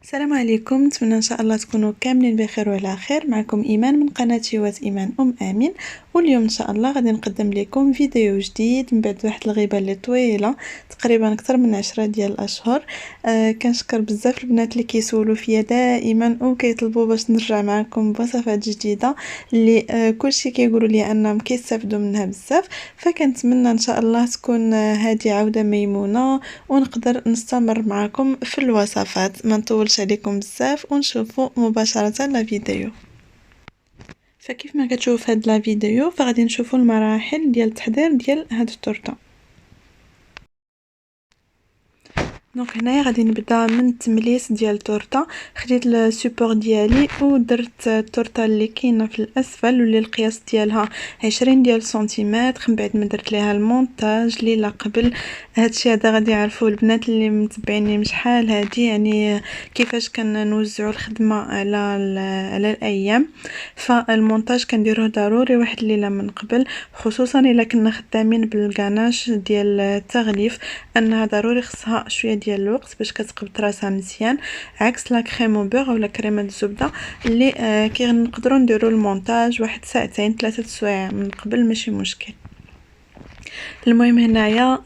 السلام عليكم، نتمنى ان شاء الله تكونوا كاملين بخير وعلى خير. معكم ايمان من قناه شيوات ايمان امين. واليوم ان شاء الله غادي نقدم لكم فيديو جديد من بعد واحد الغيبه اللي طويله، تقريبا اكثر من 10 ديال الاشهر. كنشكر بزاف البنات اللي كيسولوا فيا دائما وكيطلبوا باش نرجع معكم بوصفات جديده اللي كلشي كيقولوا لي انهم كيستافدوا منها بزاف. فكنتمنى ان شاء الله تكون هذه عوده ميمونه ونقدر نستمر معكم في الوصفات. ما نطولش عليكم بزاف ونشوفوا مباشرة لا فيديو. فكيف ما كتشوف هاد لا فيديو فغادي نشوفوا المراحل ديال التحضير ديال هاد التورته. دونك هنايا غادي نبدا من التمليس ديال التورته. خديت السيبور ديالي ودرت التورته اللي كاينه في الاسفل واللي القياس ديالها 20 ديال سنتيمتر. من بعد ما درت ليها المونتاج ليله قبل. هادشي هذا غادي يعرفوا البنات اللي متبعيني من شحال هادي، يعني كيفاش كنوزعوا الخدمه على الايام. فالمونتاج كنديروه ضروري واحد الليله من قبل، خصوصا الا كنا خدامين بالكاناش ديال التغليف، انها ضروري خصها شويه ديال الوقت باش كتقبط راسها مزيان، عكس لا كريم او بوغ ولا كريمه الزبده اللي كنقدروا نديروا المونتاج واحد ساعتين 3 سوايع من قبل، ماشي مشكل. المهم هنايا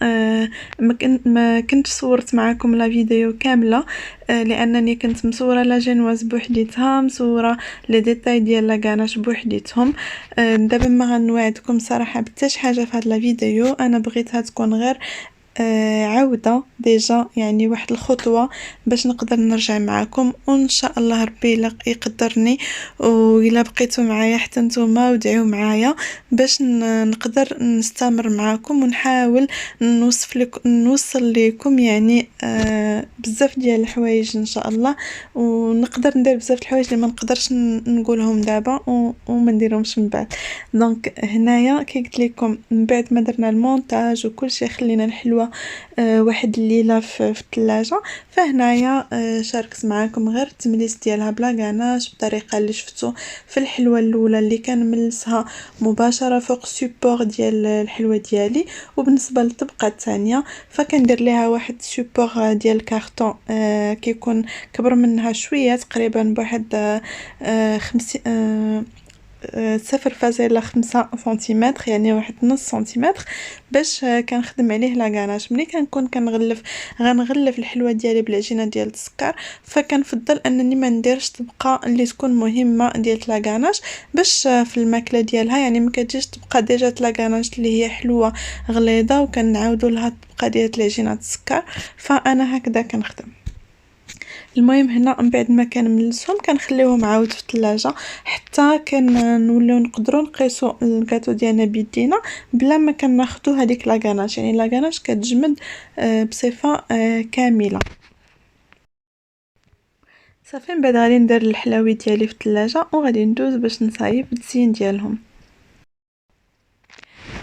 ما كنت صورت معكم لا فيديو كامله، لانني كنت مصوره لا جينواز بوحديتها، مصوره لي ديتاي ديال لا غاناش بوحديتهم. دابا ما غنوعدكم صراحه بحتى شي حاجه في هاد لا فيديو، انا بغيتها تكون غير عودة ديجا، يعني واحد الخطوة باش نقدر نرجع معكم. وان شاء الله ربي يقدرني وإلا بقيتوا معايا حتى نتوما ودعيوا معايا باش نقدر نستمر معكم ونحاول نوصل لكم يعني بزاف ديال الحوايج ان شاء الله، ونقدر ندير بزاف الحوايج اللي ما نقدرش نقولهم دابا وما نديرهمش من بعد. دونك هنايا كي قلت لكم من بعد ما درنا المونتاج وكل شيء خلينا الحلوه واحد الليله في الثلاجه. فهنايا شاركت معكم غير التمليس ديالها بلا غاناش بالطريقه اللي شفتوا في الحلوه الاولى اللي كان ملسها مباشره فوق السيبور ديال الحلوه ديالي. وبالنسبه للطبقه الثانيه فكندير ليها واحد السيبور ديال الكارطون كيكون كبر منها شويه، تقريبا بواحد 0.5 سنتيمتر، يعني واحد نص سنتيمتر، باش كنخدم عليه لا غاناش. ملي كنكون غنغلف الحلوه ديالي بالعجينه ديال السكر، فكنفضل انني ما نديرش طبقه اللي تكون مهمه ديال لا غاناش باش في الماكله ديالها، يعني ما كتجيش طبقه ديجا لا غاناش اللي هي حلوه غليظه وكنعاودوا لها الطبقه ديال العجينه السكر. فانا هكذا كنخدم. المهم هنا من بعد ما كنملسهم كنخليوهم عاود في الثلاجه حتى كنوليو نقدروا نقيسوا الكاطو ديالنا بيدينا بلا ما كناخذوا هذيك لا غاناش، يعني لا غاناش كتجمد بصفه كامله. صافي من بعد غادي ندير الحلاوي ديالي في الثلاجه وغادي ندوز باش نصايب التزيين ديالهم.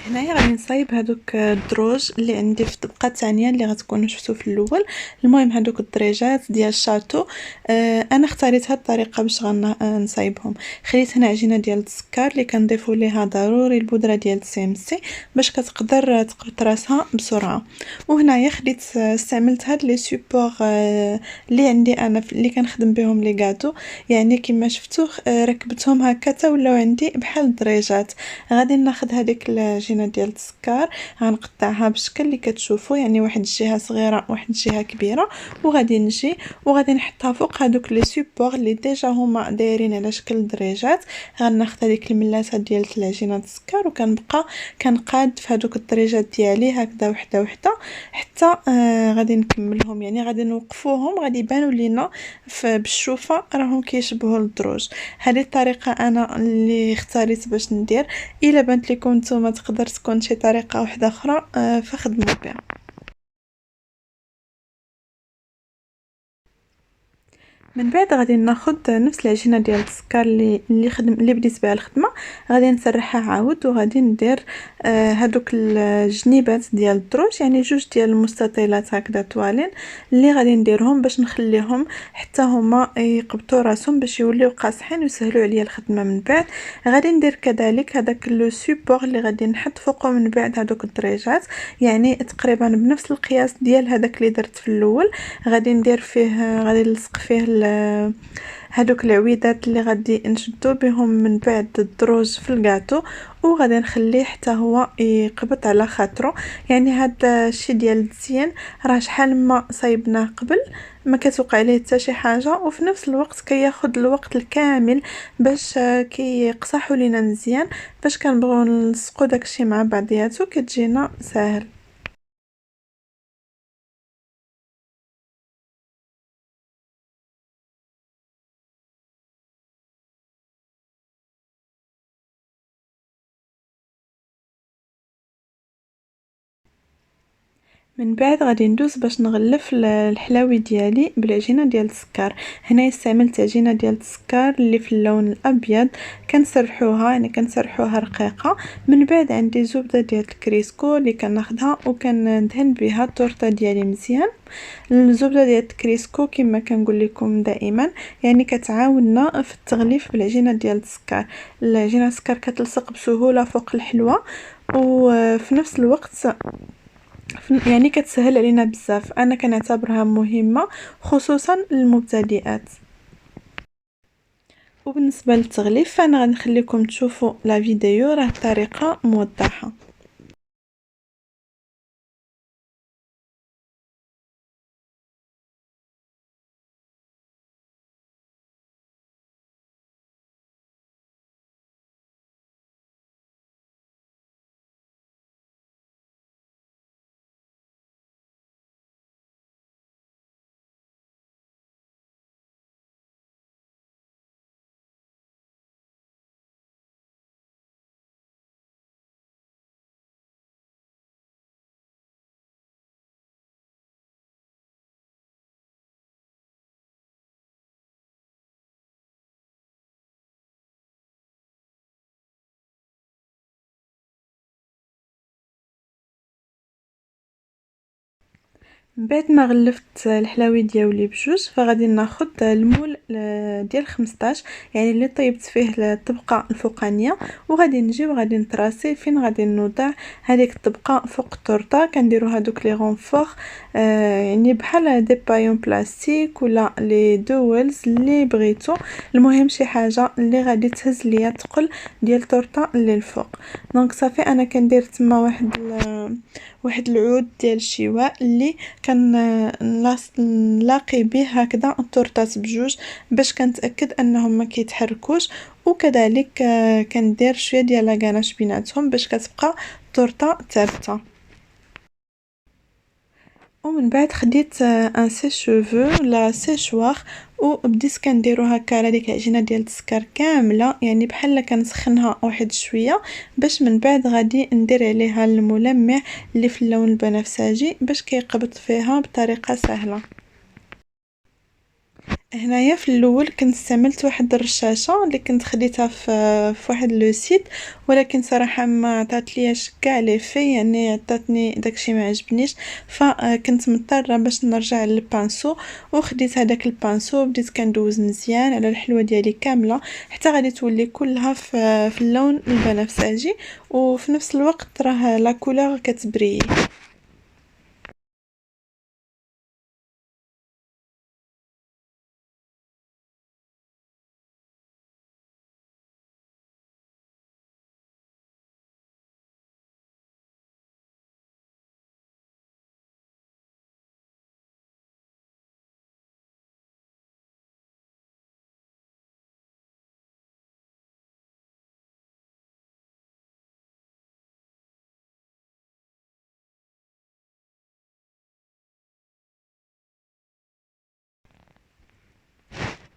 هنايا غادي نصايب هادوك الدروج اللي عندي في الطبقه الثانيه اللي غتكونوا شفتوا في الاول. المهم هادوك الدريجات ديال الشاتو، انا اختاريت هاد الطريقه باش نصايبهم. خليت هنا عجينه ديال السكر اللي كنضيفوا ليها ضروري البودره ديال السمسي باش كتقدر تقبط راسها بسرعه. وهنايا خديت استعملت هاد لي سيبور اللي عندي انا اللي كنخدم بهم لي غاتو، يعني كما شفتوا ركبتهم هكا تا ولاو عندي بحال الدريجات. غادي ناخذ هذيك العجينه ديال السكر غنقطعها بالشكل اللي كتشوفوا، يعني واحد الجهه صغيره واحد الجهه كبيره، وغادي نجي وغادي نحطها فوق هذوك لي سيبور اللي ديجا هما دايرين على شكل دريجات. غناخذ هذيك الملاسه ديال العجينه السكر وكنبقى كنقاد في هذوك الدريجات ديالي هكذا وحده وحده حتى غادي نكملهم، يعني غادي نوقفوهم غادي يبانوا لينا بالشوفه راهم كيشبهوا الدروج. هذه الطريقه انا اللي اختاريت باش ندير. الا بانت لكم نتوما تقدر تكون شي طريقه واحده اخرى فخدموا بها. من بعد غادي ناخد نفس العجينه ديال السكر اللي بديت بها الخدمه، غادي نسرحها عاود وغادي ندير هادوك الجنيبات ديال الدروج، يعني جوج ديال المستطيلات هكذا طوالين اللي غادي نديرهم باش نخليهم حتى هما يقبطوا راسهم باش يوليو قاصحين ويسهلوا عليا الخدمه. من بعد غادي ندير كذلك هذاك لو سيبور اللي غادي نحط فوقه من بعد هذوك الدريجات، يعني تقريبا بنفس القياس ديال هذاك اللي درت في الاول. غادي ندير فيه، غادي نلصق فيه هادوك العويدات اللي غادي نشدو بهم من بعد الدروج في الكاطو، وغادي نخليه حتى هو يقبط على خاطرو. يعني هذا الشيء ديال التزيين راه شحال ما صايبناه قبل ما كتوقع عليه حتى شي حاجه، وفي نفس الوقت كياخد الوقت الكامل باش كيقصحوا لينا مزيان. باش كنبغيو نلصقوا داكشي مع بعضياتو كتجينا ساهل. من بعد غادي ندوز باش نغلف الحلاوي ديالي بالعجينه ديال السكر. هنا استعملت عجينه ديال السكر اللي في اللون الابيض، كنسرحوها يعني كنسرحوها رقيقه. من بعد عندي زبده ديال الكريسكو اللي كناخدها وكندهن بها التورته ديالي مزيان. الزبده ديال الكريسكو كما كنقول لكم دائما يعني كتعاوننا في التغليف بالعجينه ديال السكر. العجينه السكر كتلصق بسهوله فوق الحلوه، وفي نفس الوقت يعني كتسهل علينا بزاف. انا كنعتبرها مهمه خصوصا للمبتدئات. وبالنسبه للتغليف فانا غنخليكم تشوفوا لا فيديو، راه الطريقه موضحه. من بعد ما غلفت الحلاوي ديالي بجوج فغادي ناخذ المول ديال 15، يعني اللي طيبت فيه الطبقه الفوقانيه، وغادي نجي وغادي نطراسي فين غادي نوضع هذيك الطبقه فوق التورته. كنديروا هذوك لي غونفور يعني بحال دي بايون بلاستيك ولا لي دويلز اللي بغيتو، المهم شي حاجه اللي غادي تهز ليا ثقل ديال التورته اللي الفوق. دونك صافي انا كندير تما واحد العود ديال الشواء اللي نلاقي به هكذا التورتات بجوج باش كنتاكد انهم ما كيتحركوش، وكذلك كندير شويه ديال لاكاناش بيناتهم باش كتبقى التورته ثابته. ومن بعد خديت ان سيشوفو لا سيشوار وبديت كنديرو هكا على ديك العجينه ديال السكر كامله، يعني بحال كنسخنها واحد شويه باش من بعد غادي ندير عليها الملمع اللي في اللون البنفسجي باش كيقبط فيها بطريقه سهله. هنايا في الاول كنت استعملت واحد الرشاشه اللي كنت خديتها في واحد لو سيت، ولكن صراحه ما عطات لياش كاع لي في، يعني عطاتني داكشي ما عجبنيش، فكنت مضطره باش نرجع للبانسو. وخديت هذاك البانسو وبديت كندوز مزيان على الحلوه ديالي كامله حتى غادي تولي كلها في اللون البنفسجي، وفي نفس الوقت راه لا كولور كتبري.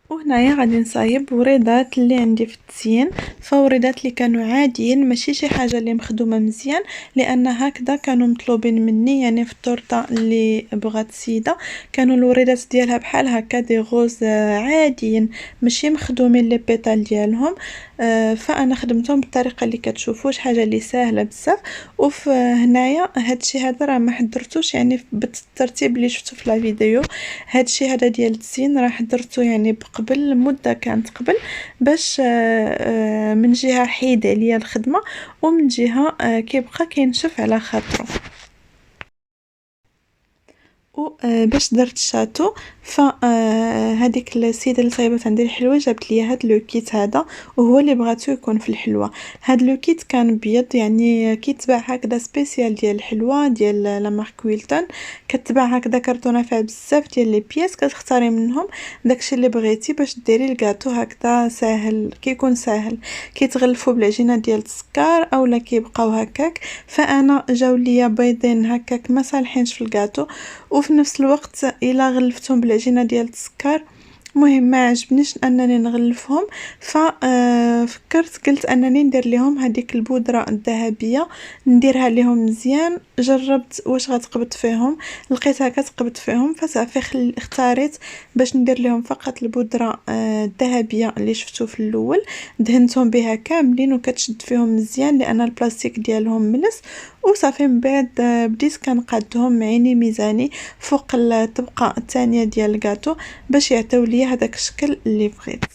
وهنايا غادي نصايب وريضات اللي عندي في التزيين، فوريضات اللي كانوا عاديين ماشي شي حاجه اللي مخدومه مزيان، لان هكذا كانوا مطلوبين مني، يعني في التورته اللي بغات السيده كانوا الوريضات ديالها بحال هكا دي غوز عاديين ماشي مخدومين لي بيتال ديالهم. فانا خدمتهم بالطريقه اللي كتشوفوا، حاجه اللي سهله بزاف. وفي هنايا هادشي هذا راه ما حضرتوش يعني بالترتيب اللي شفتو في لا فيديو. هادشي هذا ديال التزيين راه حضرته يعني بقبل مده كانت قبل، باش من جهه حيد عليا الخدمه، ومن جهه كيبقى كينشف على خاطرو. و باش درت الشاتو، ف هاديك السيده اللي صايبات عندي الحلوه جابت لي هاد لو كيت هذا، وهو اللي بغاتو يكون في الحلوه. هاد لو كيت كان بيض، يعني كيتباع هكذا سبيسيال ديال الحلوه ديال لا مارك ويلتون، كتباع هكذا كرتونه فيها بزاف ديال لي بياس، كتختاري منهم داكشي اللي بغيتي باش ديري الكاطو هكذا ساهل، كيكون ساهل كيتغلفوا بالعجينه ديال السكر اولا كيبقاو هكاك. فانا جاو ليا بيضين هكاك ما صالحينش في الكاطو، وفي نفس الوقت الا غلفتهم بالعجينه ديال السكر مهم ما عجبنيش انني نغلفهم. فكرت قلت انني ندير لهم هذيك البودره الذهبيه، نديرها لهم مزيان. جربت واش غتقبط فيهم، لقيتها كتقبط فيهم، فصافي اختاريت باش ندير لهم فقط البودره الذهبيه اللي شفتو في الاول، دهنتهم بها كاملين وكتشد فيهم مزيان لان البلاستيك ديالهم ملس. وصافي من بعد بديت كنقادهم عيني ميزاني فوق الطبقه الثانيه ديال الكاطو باش يعطيو ليا هذاك الشكل اللي بغيت.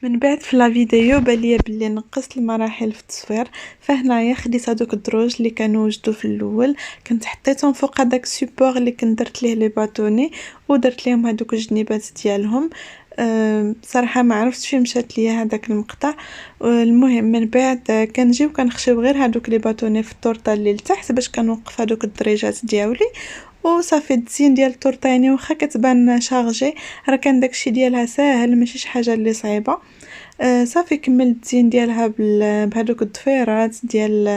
من بعد في لا فيديو بان ليا بلي نقصت المراحل في التصوير، فهنايا خديت هذوك الدروج اللي كانوا وجدوا في الاول، كنت حطيتهم فوق هذاك السيبور اللي كنت درت ليه لي باتوني، ودرت ليهم هذوك الجنيبات ديالهم. بصراحه ما عرفتش فين مشات ليا هذاك المقطع. المهم من بعد كنجيو كنخشيو غير هذوك لي باتوني في التورته اللي لتحت باش كنوقف هذوك الدريجات ديالي. وصافي التزيين ديال التورته يعني واخا كتبان شارجي، راه كان داكشي ديالها ساهل ماشي شي حاجه اللي صعيبه. صافي كملت التزيين ديالها بهذوك الضفيرات ديال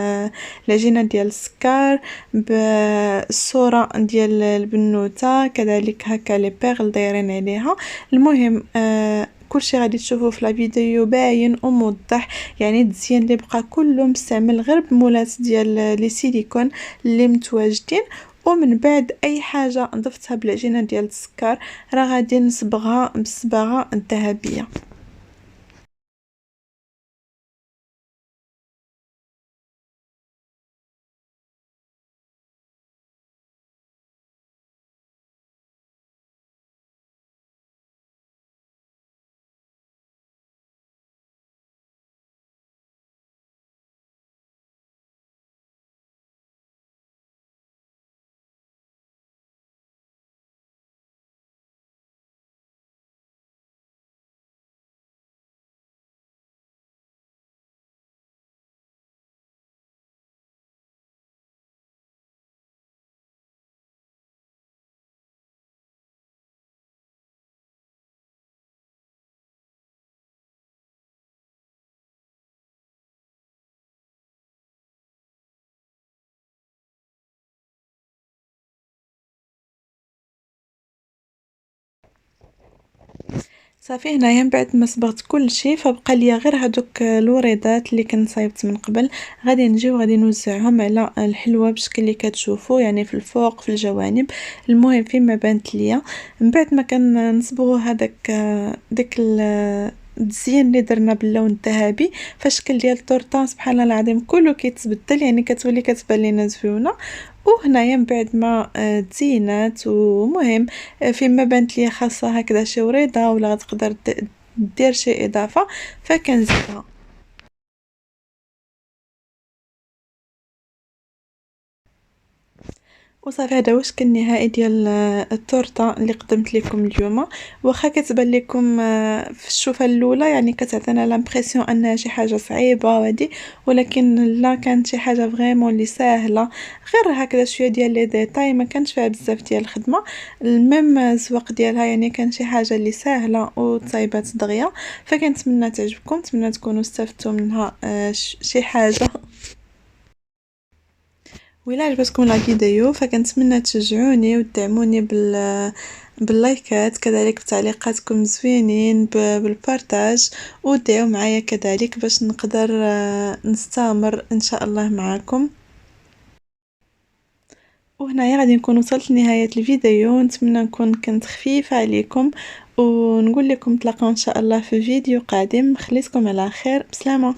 العجينه ديال السكر، بالصوره ديال البنوته كذلك هكا لي بيرل دايرين عليها. المهم كلشي غادي تشوفوه في لا فيديو باين وموضح، يعني التزيين اللي بقى كله مستعمل غير بمولات ديال لي سيليكون اللي متواجدين. ومن بعد اي حاجه ضفتها بالعجينه ديال السكر راه غادي نصبغها بالصباغه الذهبيه. صافي هنايا من بعد ما صبغت كل شيء فبقى ليا غير هادوك الوريضات اللي كنت صايبت من قبل، غادي نجيو غادي نوزعهم على الحلوه بالشكل اللي كتشوفوا، يعني في الفوق في الجوانب، المهم فين ما بانت ليا. من بعد ما كنصبغوا هذاك داك التزيين اللي درنا باللون الذهبي فشكل ديال التورته سبحان الله العظيم كله كيتبدل، يعني كتولي كتبان لينا زوينه. وهنايا من بعد ما تزينات ومهم فيما بانت لي خاصة هكذا شي وريضة ولا غتقدر دير شي اضافة فكنزيدها. وصافي هذا هو الشكل النهائي ديال التورته اللي قدمت لكم اليوم. واخا كتبان لكم في الشوفه الاولى يعني كتعطينا لامبرسيون انها شي حاجه صعيبه وهادي، ولكن لا كانت شي حاجه فريمون اللي ساهله، غير هكذا شويه ديال لي ديتاي ما كانش فيها بزاف ديال الخدمه. الميم الزواق ديالها يعني كان شي حاجه اللي ساهله وطيبات دغيا. فكنتمنى تعجبكم، نتمنى تكونوا استفدتوا منها شي حاجه. وإلا عجبتكم لا فيديو فكنتمنى تشجعوني وتدعموني باللايكات، كذلك بتعليقاتكم زوينين، بالبارتاج، ودعوا معايا كذلك باش نقدر نستمر ان شاء الله معاكم. وهنايا غادي نكون وصلت لنهاية الفيديو، نتمنى نكون كنت خفيفة عليكم، ونقول لكم نتلاقاو ان شاء الله في فيديو قادم. خليتكم على خير، بسلامة.